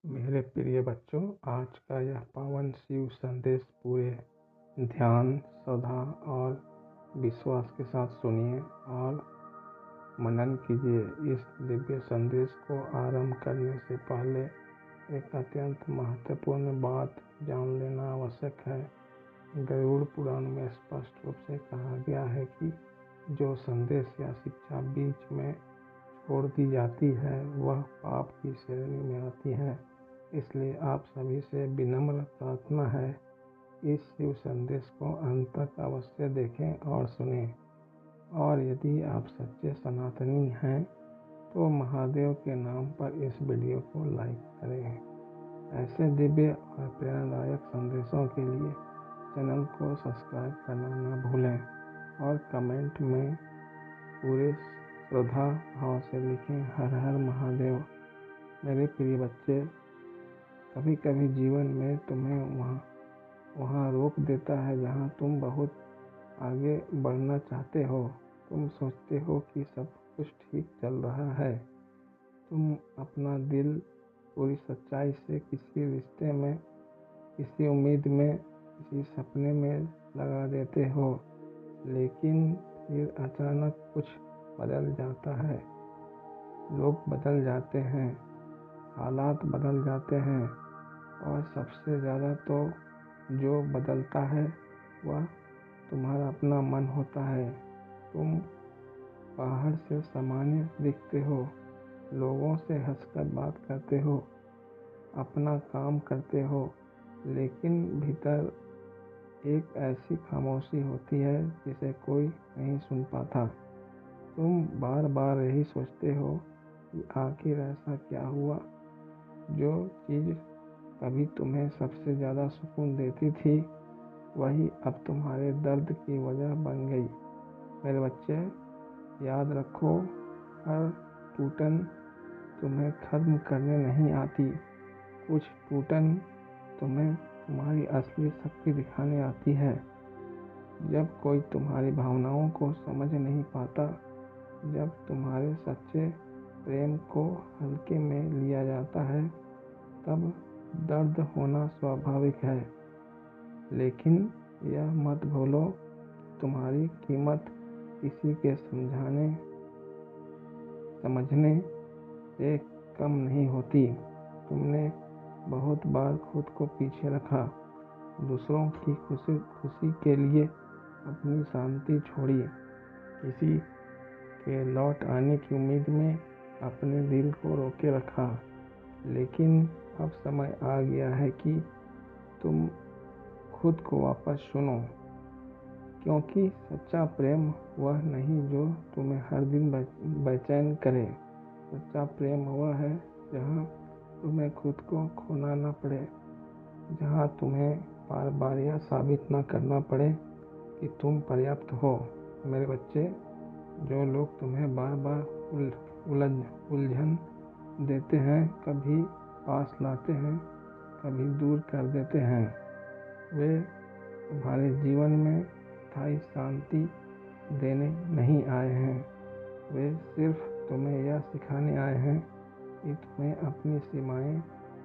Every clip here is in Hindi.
मेरे प्रिय बच्चों, आज का यह पावन शिव संदेश पूरे ध्यान, श्रद्धा और विश्वास के साथ सुनिए और मनन कीजिए। इस दिव्य संदेश को आरंभ करने से पहले एक अत्यंत महत्वपूर्ण बात जान लेना आवश्यक है। गरुड़ पुराण में स्पष्ट रूप से कहा गया है कि जो संदेश या शिक्षा बीच में छोड़ दी जाती है वह पाप की श्रेणी में आती है। इसलिए आप सभी से विनम्र प्रार्थना है, इस शिव संदेश को अंत तक अवश्य देखें और सुनें। और यदि आप सच्चे सनातनी हैं तो महादेव के नाम पर इस वीडियो को लाइक करें। ऐसे दिव्य और प्रेरणादायक संदेशों के लिए चैनल को सब्सक्राइब करना न भूलें और कमेंट में पूरे श्रद्धा भाव से लिखें, हर हर महादेव। मेरे प्रिय बच्चे, कभी कभी जीवन में तुम्हें वहाँ रोक देता है जहाँ तुम बहुत आगे बढ़ना चाहते हो। तुम सोचते हो कि सब कुछ ठीक चल रहा है। तुम अपना दिल पूरी सच्चाई से किसी रिश्ते में, किसी उम्मीद में, किसी सपने में लगा देते हो, लेकिन फिर अचानक कुछ बदल जाता है। लोग बदल जाते हैं, हालात बदल जाते हैं और सबसे ज़्यादा तो जो बदलता है वह तुम्हारा अपना मन होता है। तुम बाहर से सामान्य दिखते हो, लोगों से हंसकर बात करते हो, अपना काम करते हो, लेकिन भीतर एक ऐसी खामोशी होती है जिसे कोई नहीं सुन पाता। तुम बार बार यही सोचते हो कि आखिर ऐसा क्या हुआ। जो चीज़ कभी तुम्हें सबसे ज़्यादा सुकून देती थी वही अब तुम्हारे दर्द की वजह बन गई। मेरे बच्चे, याद रखो, हर टूटन तुम्हें खत्म करने नहीं आती। कुछ टूटन तुम्हें तुम्हारी असली शक्ति दिखाने आती है। जब कोई तुम्हारी भावनाओं को समझ नहीं पाता, जब तुम्हारे सच्चे प्रेम को हल्के में लिया जाता है, तब दर्द होना स्वाभाविक है। लेकिन यह मत भूलो, तुम्हारी कीमत किसी के समझने से कम नहीं होती। तुमने बहुत बार खुद को पीछे रखा, दूसरों की खुशी के लिए अपनी शांति छोड़ी, किसी के लौट आने की उम्मीद में अपने दिल को रोके रखा। लेकिन अब समय आ गया है कि तुम खुद को वापस सुनो, क्योंकि सच्चा प्रेम वह नहीं जो तुम्हें हर दिन बेचैन करे। सच्चा प्रेम वह है जहाँ तुम्हें खुद को खोना न पड़े, जहाँ तुम्हें बार बार यह साबित न करना पड़े कि तुम पर्याप्त हो। मेरे बच्चे, जो लोग तुम्हें बार बार उलझन देते हैं, कभी पास लाते हैं, कभी दूर कर देते हैं, वे तुम्हारे जीवन में स्थायी शांति देने नहीं आए हैं। वे सिर्फ तुम्हें यह सिखाने आए हैं कि तुम्हें अपनी सीमाएं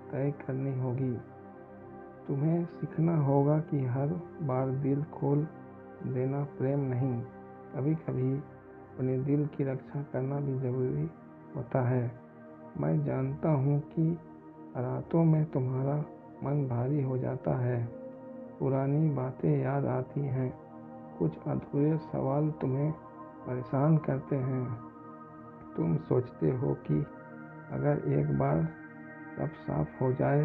तय करनी होगी। तुम्हें सीखना होगा कि हर बार दिल खोल देना प्रेम नहीं, कभी कभी अपने दिल की रक्षा करना भी जरूरी होता है। मैं जानता हूँ कि रातों में तुम्हारा मन भारी हो जाता है, पुरानी बातें याद आती हैं, कुछ अधूरे सवाल तुम्हें परेशान करते हैं। तुम सोचते हो कि अगर एक बार सब साफ हो जाए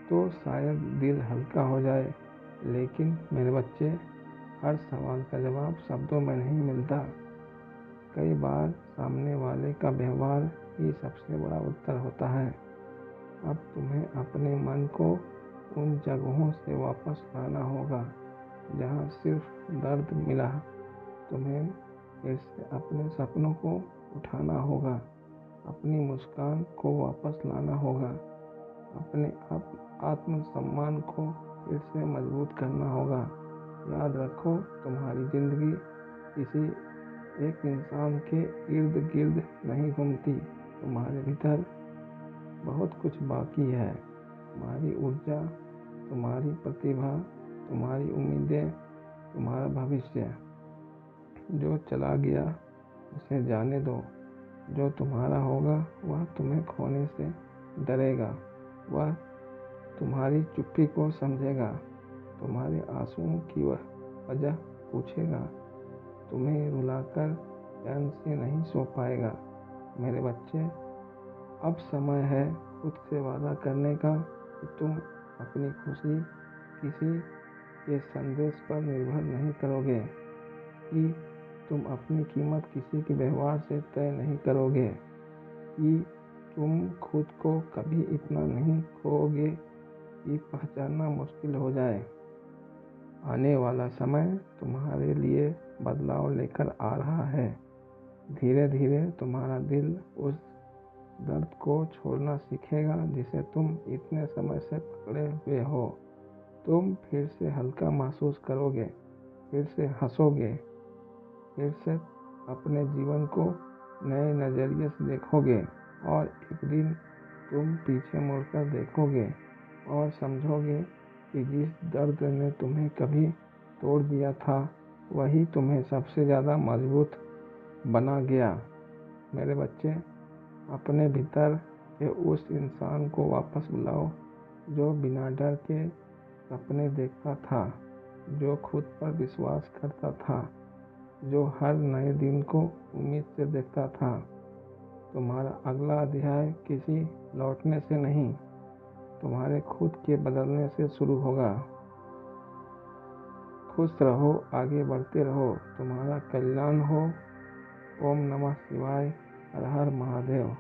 तो शायद दिल हल्का हो जाए। लेकिन मेरे बच्चे, हर सवाल का जवाब शब्दों में नहीं मिलता। कई बार सामने वाले का व्यवहार ही सबसे बड़ा उत्तर होता है। अब तुम्हें अपने मन को उन जगहों से वापस लाना होगा जहाँ सिर्फ दर्द मिला। तुम्हें फिर से अपने सपनों को उठाना होगा, अपनी मुस्कान को वापस लाना होगा, अपने आत्मसम्मान को फिर से मजबूत करना होगा। याद रखो, तुम्हारी जिंदगी किसी एक इंसान के इर्द गिर्द नहीं घूमती। तुम्हारे भीतर बहुत बहुत कुछ बाकी है। तुम्हारी ऊर्जा, तुम्हारी प्रतिभा, तुम्हारी उम्मीदें, तुम्हारा भविष्य। जो चला गया उसे जाने दो। जो तुम्हारा होगा वह तुम्हें खोने से डरेगा। वह तुम्हारी चुप्पी को समझेगा, तुम्हारे आंसुओं की वजह पूछेगा, तुम्हें रुलाकर चैन से नहीं सो पाएगा। मेरे बच्चे, अब समय है खुद से वादा करने का कि तुम अपनी खुशी किसी के संदेश पर निर्भर नहीं करोगे, कि तुम अपनी कीमत किसी के व्यवहार से तय नहीं करोगे, कि तुम खुद को कभी इतना नहीं खोओगे कि पहचानना मुश्किल हो जाए। आने वाला समय तुम्हारे लिए बदलाव लेकर आ रहा है। धीरे धीरे तुम्हारा दिल उस दर्द को छोड़ना सीखेगा जिसे तुम इतने समय से पकड़े हुए हो। तुम फिर से हल्का महसूस करोगे, फिर से हंसोगे, फिर से अपने जीवन को नए नज़रिए से देखोगे और एक दिन तुम पीछे मुड़कर देखोगे और समझोगे कि जिस दर्द ने तुम्हें कभी तोड़ दिया था वही तुम्हें सबसे ज़्यादा मजबूत बना गया। मेरे बच्चे, अपने भीतर के उस इंसान को वापस बुलाओ जो बिना डर के सपने देखता था, जो खुद पर विश्वास करता था, जो हर नए दिन को उम्मीद से देखता था। तुम्हारा अगला अध्याय किसी लौटने से नहीं, तुम्हारे खुद के बदलने से शुरू होगा। खुश रहो, आगे बढ़ते रहो, तुम्हारा कल्याण हो। ओम नमः शिवाय। हर हर महादेव।